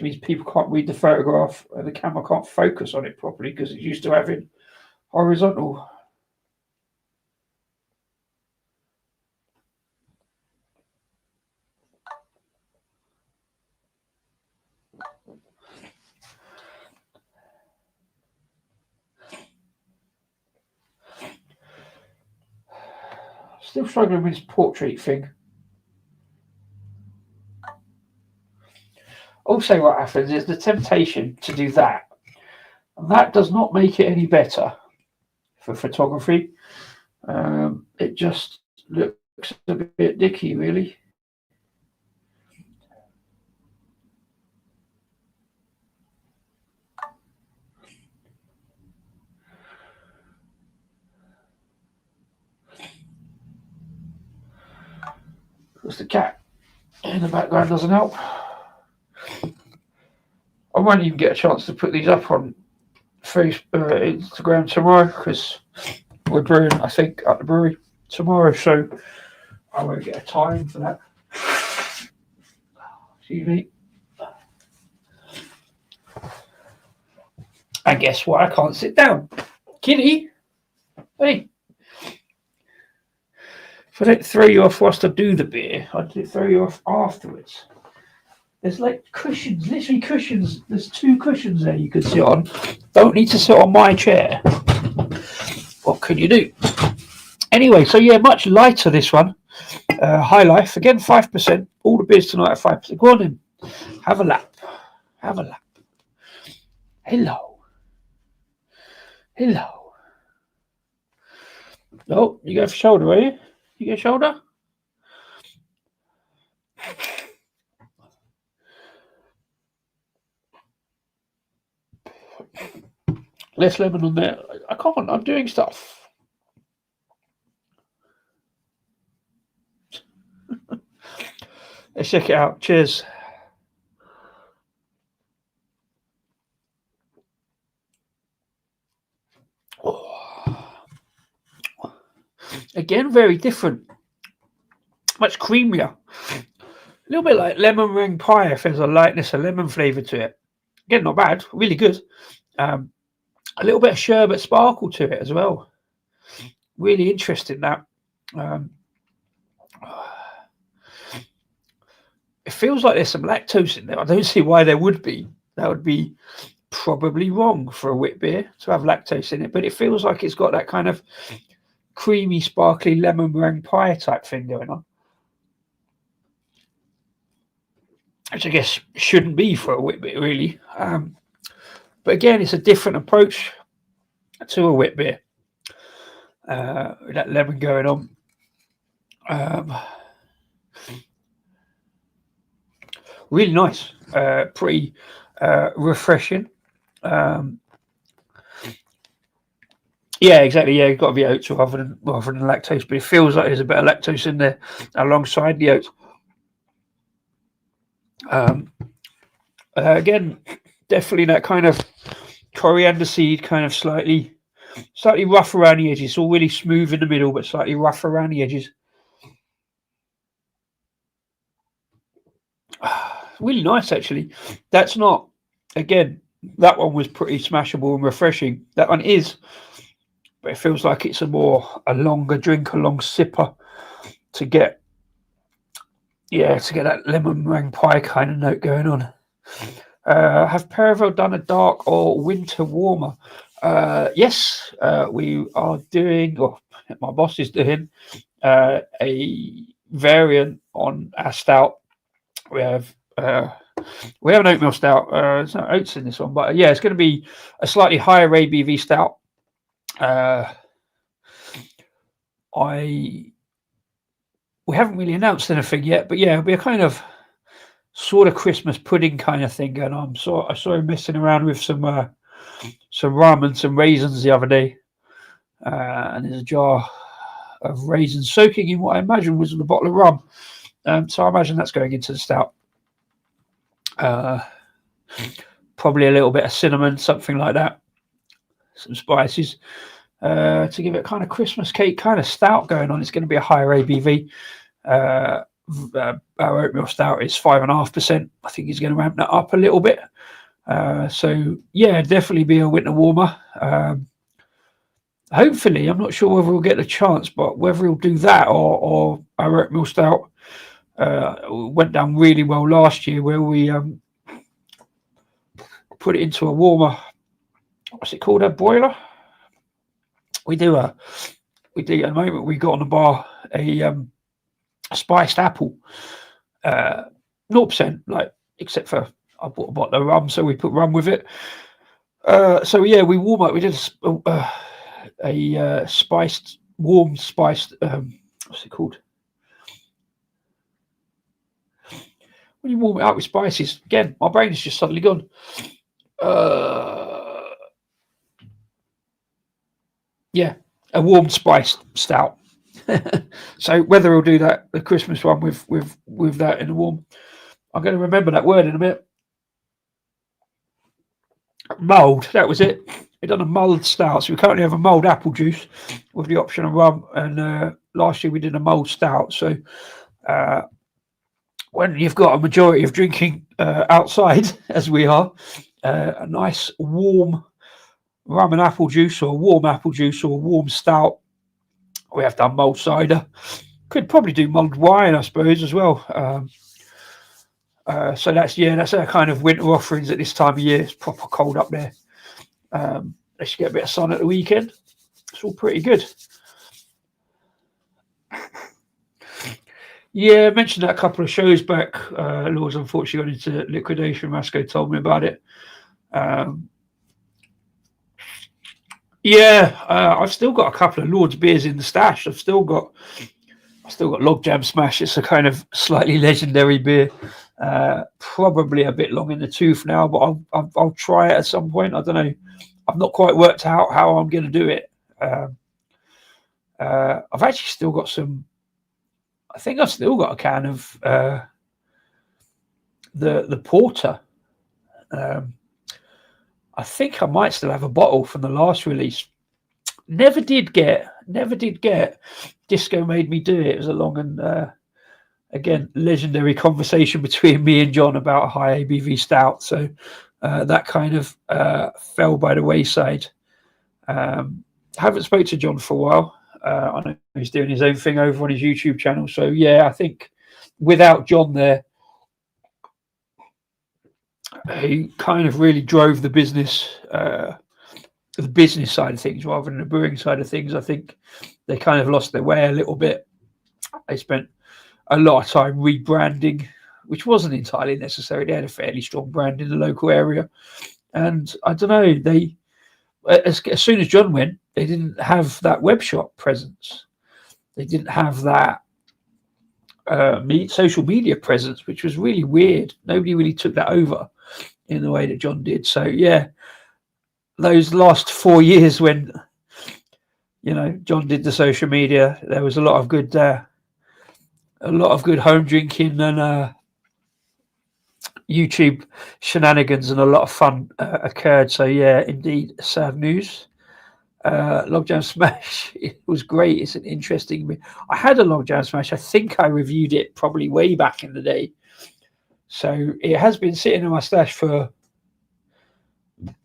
means people can't read the photograph, and the camera can't focus on it properly because it's used to having horizontal. Still struggling with this portrait thing. Also, what happens is the temptation to do that. And that does not make it any better for photography. It just looks a bit dicky, really. Because the cat in the background doesn't help. I won't even get a chance to put these up on Instagram tomorrow because we're brewing, I think, at the brewery tomorrow, so I won't get a time for that. Excuse me. And guess what? I can't sit down. Kitty, hey. If I don't throw you off whilst I do the beer, I do throw you off afterwards. There's like cushions, literally cushions. There's 2 cushions there you could sit on. Don't need to sit on my chair. What can you do? Anyway, so yeah, much lighter this one. High Life, again, 5%. All the beers tonight are 5%. Go on in. Have a lap. Have a lap. Hello. Hello. Oh, you go for shoulder, are you? You go shoulder? Less lemon on there. I can't. I'm doing stuff. Let's check it out. Cheers. Oh. Again, very different. Much creamier. A little bit like lemon meringue pie if there's a lightness, a lemon flavour to it. Again, not bad. Really good. A little bit of sherbet sparkle to it as well. Really interesting that. It feels like there's some lactose in there. I don't see why there would be. That would be probably wrong for a wit beer to have lactose in it, but it feels like it's got that kind of creamy, sparkly lemon meringue pie type thing going on, which I guess shouldn't be for a wit beer, really. But again, it's a different approach to a wit beer. With that lemon going on. Really nice, pretty refreshing. Yeah, exactly. Yeah, you've got to be oats rather than lactose, but it feels like there's a bit of lactose in there alongside the oats. Again, definitely that kind of coriander seed, kind of slightly rough around the edges. It's all really smooth in the middle, but slightly rough around the edges. Really nice, actually. That's not, again, that one was pretty smashable and refreshing. That one is, but it feels like it's a longer drink, a long sipper to get that lemon meringue pie kind of note going on. Have Perivale done a dark or winter warmer? Yes, we are doing, or my boss is doing, a variant on our stout. We have an oatmeal stout. There's no oats in this one, but yeah, it's going to be a slightly higher ABV stout. We haven't really announced anything yet, but yeah, it'll be a kind of sort of Christmas pudding kind of thing going on. So I saw him messing around with some rum and some raisins the other day, and there's a jar of raisins soaking in what I imagine was a bottle of rum. So I imagine that's going into the stout. Probably a little bit of cinnamon, something like that, some spices to give it kind of Christmas cake kind of stout going on. It's going to be a higher ABV. Our oatmeal stout is 5.5%. I think he's going to ramp that up a little bit. So yeah, definitely be a winter warmer. Hopefully, I'm not sure whether we'll get the chance, but whether he'll do that or our oatmeal stout went down really well last year, where we put it into a warmer. What's it called? A boiler. We do at the moment. We got on the bar a spiced apple, 0%, like, except for I bought a bottle of rum, so we put rum with it. So yeah, we warm up. We did a spiced, warm spiced. What's it called? When you warm it up with spices, again, my brain is just suddenly gone. Yeah, a warm spiced stout. So whether he'll do that, the Christmas one with that in the warm, I'm going to remember that word in a minute. Mulled, that was it. We've done a mulled stout, so we currently have a mulled apple juice with the option of rum, and last year we did a mulled stout. So when you've got a majority of drinking outside, as we are, a nice warm rum and apple juice, or warm apple juice, or warm stout. We have done mulled cider. Could probably do mulled wine, I suppose, as well. So that's our kind of winter offerings at this time of year. It's proper cold up there. Let's get a bit of sun at the weekend. It's all pretty good. Yeah, I mentioned that a couple of shows back. Lords unfortunately got into liquidation. Masco told me about it. I've still got a couple of Lords beers in the stash. I've still got Logjam Smash. It's a kind of slightly legendary beer. Probably a bit long in the tooth now, but I'll try it at some point. I don't know. I've not quite worked out how I'm going to do it. I've actually still got some. I think I've still got a can of the porter. I think I might still have a bottle from the last release. Never did get. Disco made me do it. It was a long and again legendary conversation between me and John about a high ABV stout. So that kind of fell by the wayside. Haven't spoke to John for a while. I know he's doing his own thing over on his YouTube channel. So yeah, I think without John there, who kind of really drove the business side of things rather than the brewing side of things. I think they kind of lost their way a little bit. They spent a lot of time rebranding, which wasn't entirely necessary. They had a fairly strong brand in the local area, and I don't know. They as soon as John went, they didn't have that web shop presence. They didn't have that social media presence, which was really weird. Nobody really took that over in the way that John did. So yeah, those last 4 years when John did the social media, there was a lot of good home drinking and YouTube shenanigans, and a lot of fun occurred. So yeah, indeed, sad news. Logjam Smash, it was great. It's an interesting. I had a Logjam Smash. I think I reviewed it probably way back in the day. So it has been sitting in my stash for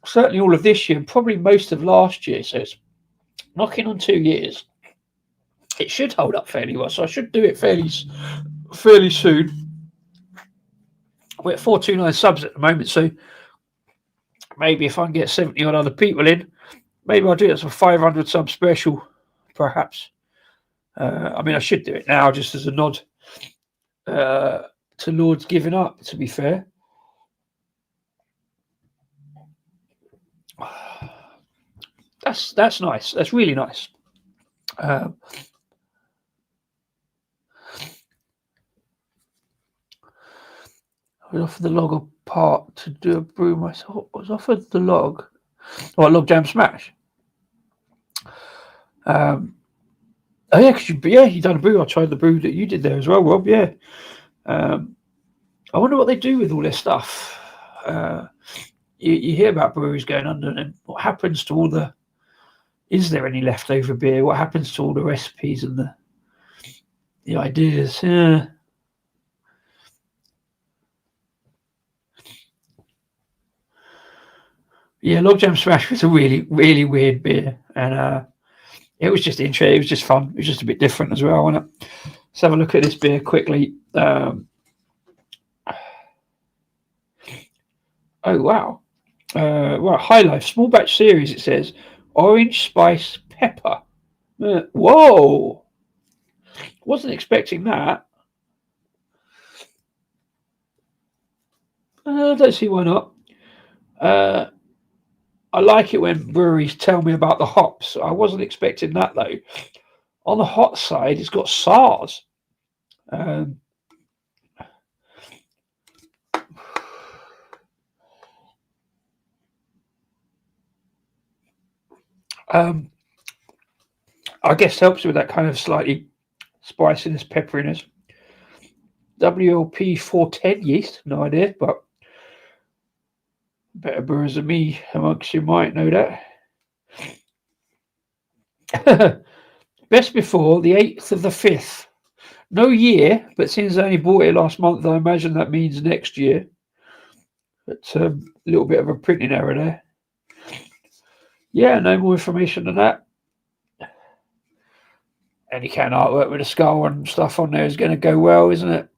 certainly all of this year and probably most of last year. So it's knocking on 2 years. It should hold up fairly well. So I should do it fairly soon. We're at 429 subs at the moment. So maybe if I can get 70 odd other people in, maybe I'll do it as a 500 sub special, perhaps. I mean, I should do it now just as a nod to Lord's giving up, to be fair. That's nice. That's really nice. I was offered the log apart to do a brew myself. I was offered the log. Or Logjam Smash. Oh yeah, because you done a brew. I tried the brew that you did there as well, Rob. Yeah. I wonder what they do with all this stuff. You hear about breweries going under, and what happens to all the? Is there any leftover beer? What happens to all the recipes and the ideas? Yeah. Yeah, Logjam Smash was a really, really weird beer, and it was just interesting. It was just fun. It was just a bit different as well. I want to have a look at this beer quickly. Oh wow! High Life small batch series. It says orange spice pepper. Whoa! Wasn't expecting that. I don't see why not. I like it when breweries tell me about the hops. I wasn't expecting that though. On the hot side, it's got SARS. I guess helps with that kind of slightly spiciness, pepperiness. WLP 410 yeast, no idea, but better brewers than me amongst you might know that. Best before the 8th of the 5th. No year, but since I only bought it last month, I imagine that means next year. But a little bit of a printing error there. Yeah, no more information than that. Any can artwork with a skull and stuff on there is going to go well, isn't it?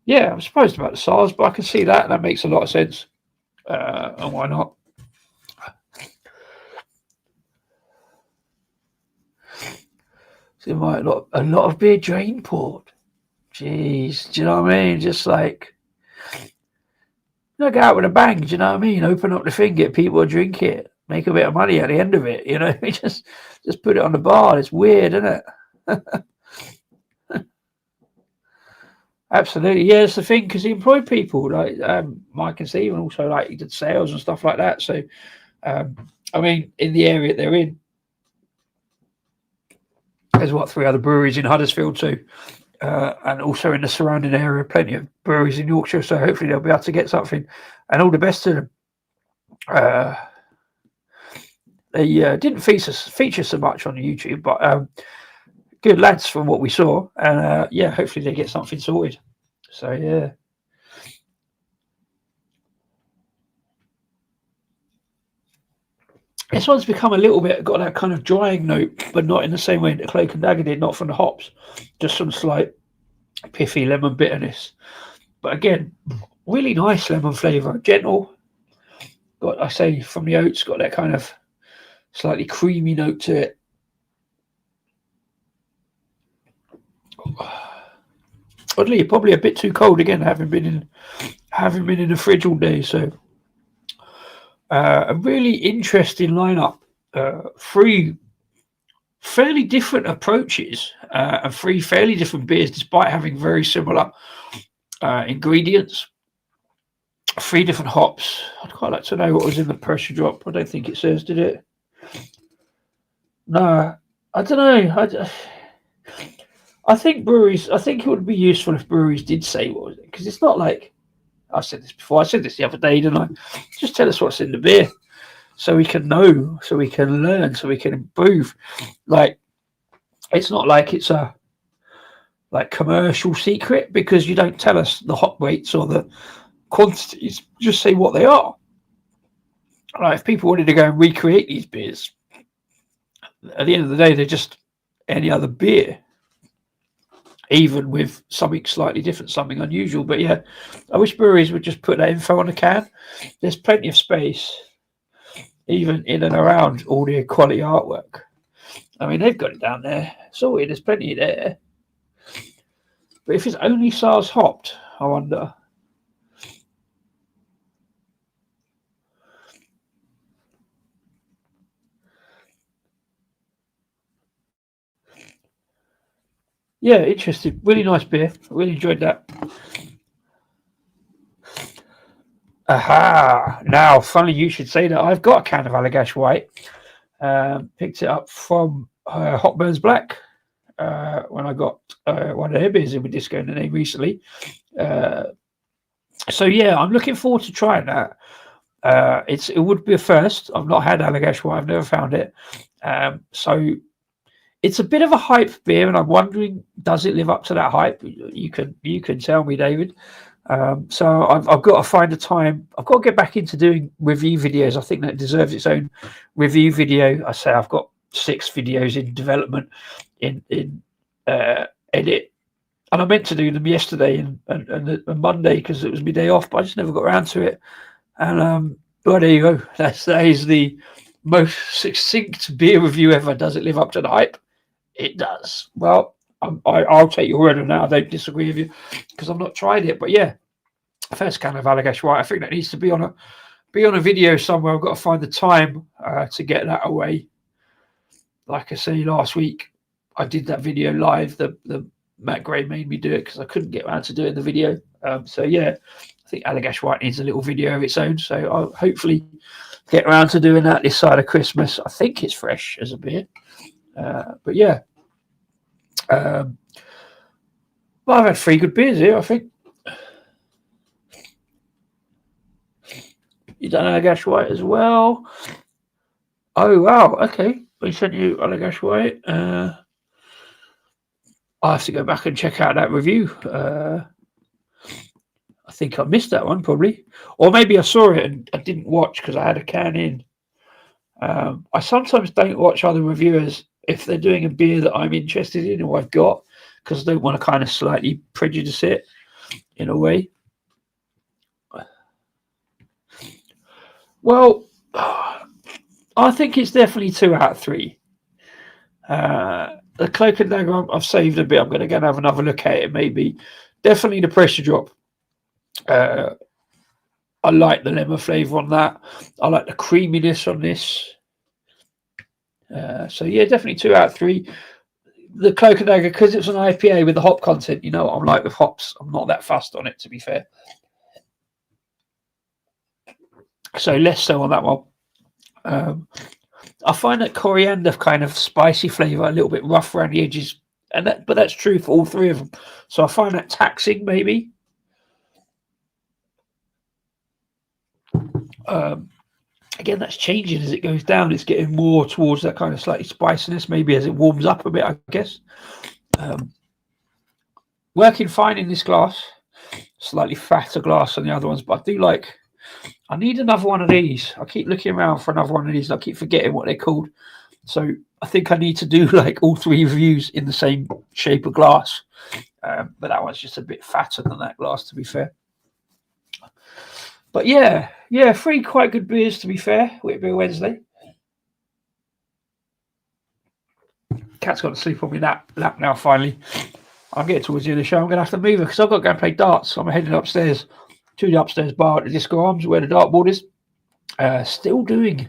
Yeah, I'm surprised about the SARS, but I can see that. That makes a lot of sense. And why not? So a lot of beer drain poured. Jeez, do you know what I mean? Just like, go out with a bang. Do you know what I mean? Open up the thing, get people to drink it, make a bit of money at the end of it. You know, just put it on the bar. It's weird, isn't it? Absolutely, yeah. It's the thing because he employed people like Mike and Steve, and also like he did sales and stuff like that. So, I mean, in the area they're in, there's 3 other breweries in Huddersfield too, and also in the surrounding area, plenty of breweries in Yorkshire. So hopefully they'll be able to get something, and all the best to them. They didn't feature so much on YouTube, but good lads from what we saw, and yeah, hopefully they get something sorted. So yeah. This one's become a little bit got that kind of drying note, but not in the same way that Cloak and Dagger did, not from the hops, just some slight pithy lemon bitterness. But again, really nice lemon flavour, gentle. Got, I say, from the oats, got that kind of slightly creamy note to it. Oddly, probably a bit too cold again, having been in the fridge all day. So a really interesting lineup. Three fairly different approaches and three fairly different beers, despite having very similar ingredients. Three different hops. I'd quite like to know what was in the pressure drop. I don't think it says, did it? No, I don't know. I think it would be useful if breweries did say what was it, because it's not like, I said this before. I said this the other day, didn't I? Just tell us what's in the beer, so we can know, so we can learn, so we can improve. Like, it's not like it's a commercial secret, because you don't tell us the hop rates or the quantities. Just say what they are. Like, if people wanted to go and recreate these beers, at the end of the day, they're just any other beer, even with something slightly different, something unusual. But yeah, I wish breweries would just put that info on the can. There's plenty of space, even in and around all the quality artwork. I mean, they've got it down there sorted. There's plenty there. But if it's only SARS hopped, I wonder. Yeah, interesting. Really nice beer. Really enjoyed that. Aha! Now, funny you should say that. I've got a can of Allagash White. Picked it up from Hot Burns Black when I got one of their beers in with Disco in the name recently. So yeah, I'm looking forward to trying that. It would be a first. I've not had Allagash White. I've never found it. So it's a bit of a hype beer, and I'm wondering, does it live up to that hype? You can tell me, David. So I've got to find a time. I've got to get back into doing review videos. I think that deserves its own review video. I say I've got 6 videos in development, in edit, and I meant to do them yesterday and Monday because it was my day off, but I just never got around to it. And well, there you go. That is the most succinct beer review ever. Does it live up to the hype? It does. Well, I'll take your word on that. I don't disagree with you because I've not tried it. But yeah, first can of Allagash White. I think that needs to be on a video somewhere. I've got to find the time to get that away. Like I say, last week I did that video live. The Matt Gray made me do it because I couldn't get around to doing the video. So yeah, I think Allagash White needs a little video of its own. So I'll hopefully get around to doing that this side of Christmas. I think it's fresh as a beer. But yeah, well, I've had 3 good beers here, I think. You done Allagash White as well? Oh wow, okay. We sent you Allagash White. I'll have to go back and check out that review. I think I missed that one probably, or maybe I saw it and I didn't watch because I had a can in. I sometimes don't watch other reviewers if they're doing a beer that I'm interested in or I've got, because I don't want to kind of slightly prejudice it in a way. Well, I think it's definitely 2 out of 3. The Cloak and Dagger, I've saved a bit. I'm going to go and have another look at it maybe. Definitely the pressure drop. I like the lemon flavour on that. I like the creaminess on this. So yeah, definitely 2 out of 3. The Cloak and Dagger, because it's an IPA with the hop content, you know what I'm like with hops. I'm not that fussed on it, to be fair. So less so on that one. I find that coriander kind of spicy flavour a little bit rough around the edges, but that's true for all 3 of them. So I find that taxing maybe. Again, that's changing as it goes down. It's getting more towards that kind of slightly spiciness, maybe as it warms up a bit, I guess. Working fine in this glass. Slightly fatter glass than the other ones, but I need another one of these. I keep looking around for another one of these, and I keep forgetting what they're called. So I think I need to do like all 3 reviews in the same shape of glass but that one's just a bit fatter than that glass, to be fair. But yeah, 3 quite good beers, to be fair. Wit Bier Wednesday. Cat's got to sleep on me lap now, finally. I'll get towards the end of the show. I'm going to have to move her because I've got to go and play darts. I'm heading upstairs to the upstairs bar at the Disco Arms where the dartboard is. Still doing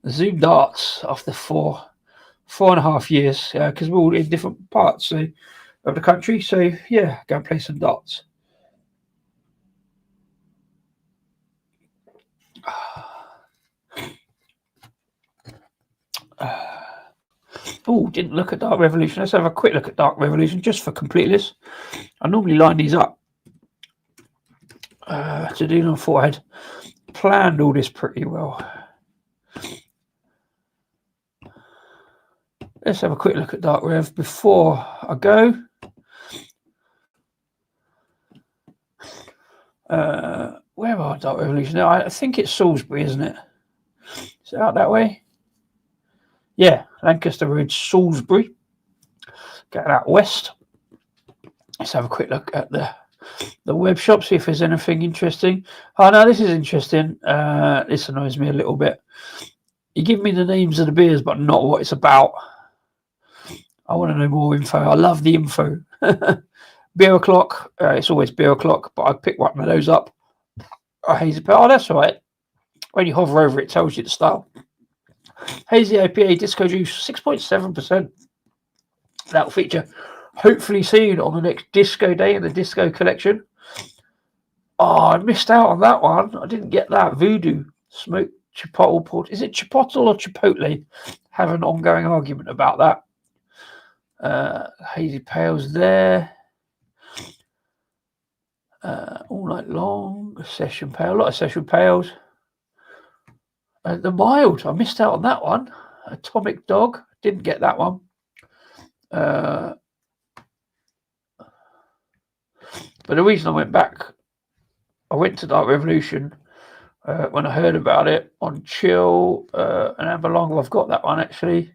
Zoom darts after 4.5 years because we're all in different parts of the country. So, yeah, go and play some darts. Oh, didn't look at Dark Revolution. Let's have a quick look at Dark Revolution just for completeness. I normally line these up to do. I thought I'd planned all this pretty well. Let's have a quick look at Dark Rev before I go. Where are Dark Revolution now? I think it's Salisbury, isn't it? Is it out that way? Yeah, Lancaster Road, Salisbury. Get out west. Let's have a quick look at the web shop, see if there's anything interesting. Oh no, this is interesting. This annoys me a little bit. You give me the names of the beers, but not what it's about. I want to know more info. I love the info. Beer o'clock. It's always beer o'clock, but I pick one of those up. A hazy pale. Oh, that's all right. When you hover over it, tells you the style. Hazy IPA Disco Juice, 6.7%. That'll feature hopefully soon on the next Disco Day in the Disco Collection. Oh, I missed out on that one. I didn't get that. Voodoo Smoked Chipotle Port. Is it Chipotle or Chipotle? Have an ongoing argument about that. Hazy Pales there. All night long. Session Pale. A lot of Session Pales. The mild, I missed out on that one. Atomic Dog, didn't get that one. But the reason I went back, I went to Dark Revolution when I heard about it on Chill and Amber Long. I've got that one actually.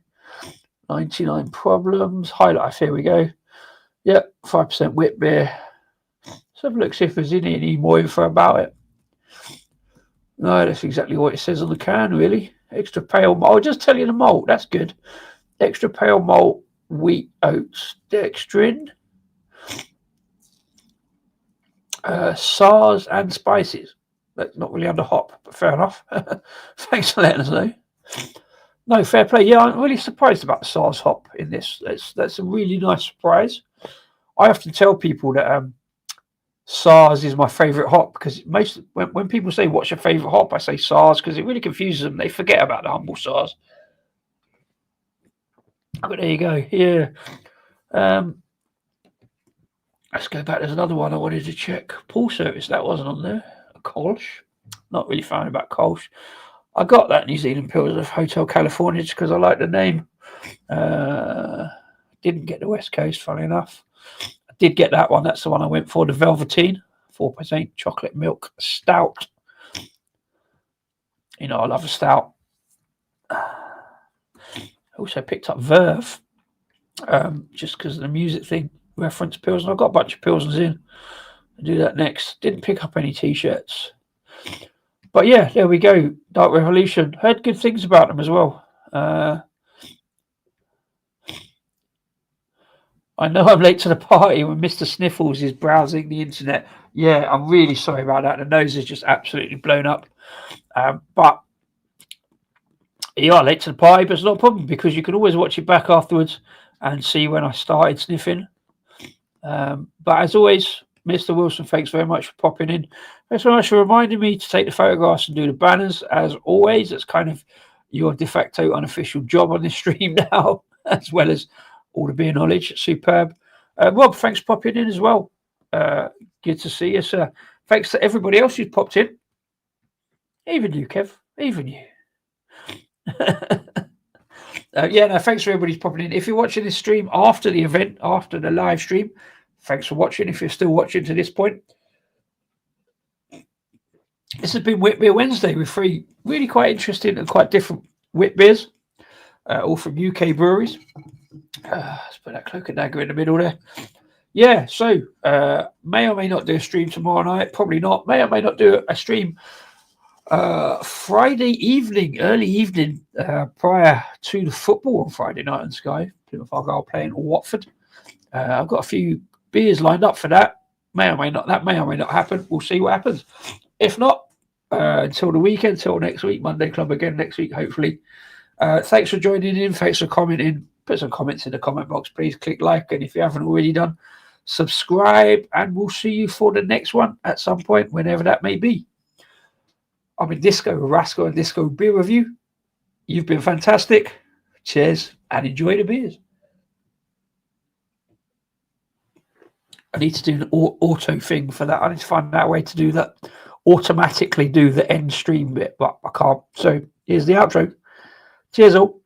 99 Problems. High Life, here we go. Yep, 5% Wit Bier. Let's have a look, see if there's any more info about it. No, that's exactly what it says on the can, really. Extra pale malt. I'll just tell you the malt. That's good. Extra pale malt, wheat, oats, dextrin, SARS, and spices. That's not really under hop, but fair enough. Thanks for letting us know. No, fair play. Yeah, I'm really surprised about the SARS hop in this. That's a really nice surprise. I often tell people that SARS is my favourite hop because when people say what's your favourite hop, I say SARS because it really confuses them. They forget about the humble SARS. But there you go. Yeah. Let's go back. There's another one I wanted to check. Pool service. That wasn't on there. Kolsch. Not really fan about Kolsch. I got that New Zealand Pills of Hotel California just because I like the name. Didn't get the West Coast, funny enough. Did get that one. That's the one I went for. The Velveteen, 4% chocolate milk stout. You know, I love a stout. Also picked up Verve, just because of the music thing. Reference Pilsner. I've got a bunch of Pilsners in. I'll do that next. Didn't pick up any T-shirts. But yeah, there we go. Dark Revolution. Heard good things about them as well. I know I'm late to the party when Mr. Sniffles is browsing the internet. Yeah, I'm really sorry about that. The nose is just absolutely blown up. But you are late to the party, but it's not a problem because you can always watch it back afterwards and see when I started sniffing. But as always, Mr. Wilson, thanks very much for popping in. Thanks very much for reminding me to take the photographs and do the banners. As always, it's kind of your de facto unofficial job on this stream now, as well as all the beer knowledge. Superb. Rob, thanks for popping in as well. Good to see you, sir. Thanks to everybody else who's popped in. Even you, Kev. Even you. Thanks for everybody who's popping in. If you're watching this stream after the event, after the live stream, thanks for watching. If you're still watching to this point, this has been Wit Bier Wednesday with 3 really quite interesting and quite different wit beers, all from UK breweries. Let's put that Cloak and Dagger in the middle there. yeah, so may or may not do a stream tomorrow night. Probably not. May or may not do a stream Friday evening, early evening, prior to the football on Friday night on Sky. Plymouth Argyle playing Watford. I've got a few beers lined up for that. May or may not. That may or may not happen. We'll see what happens. If not, until the weekend, until next week, Monday Club again next week, hopefully. Thanks for joining in. Thanks for commenting. Put some comments in the comment box, please. Click like, and if you haven't already done, subscribe, and we'll see you for the next one at some point, whenever that may be. I'm in Disco, Rascal and Disco Beer Review. You've been fantastic. Cheers, and enjoy the beers. I need to do an auto thing for that. I need to find out a way to do that. Automatically do the end stream bit, but I can't. So here's the outro. Cheers all.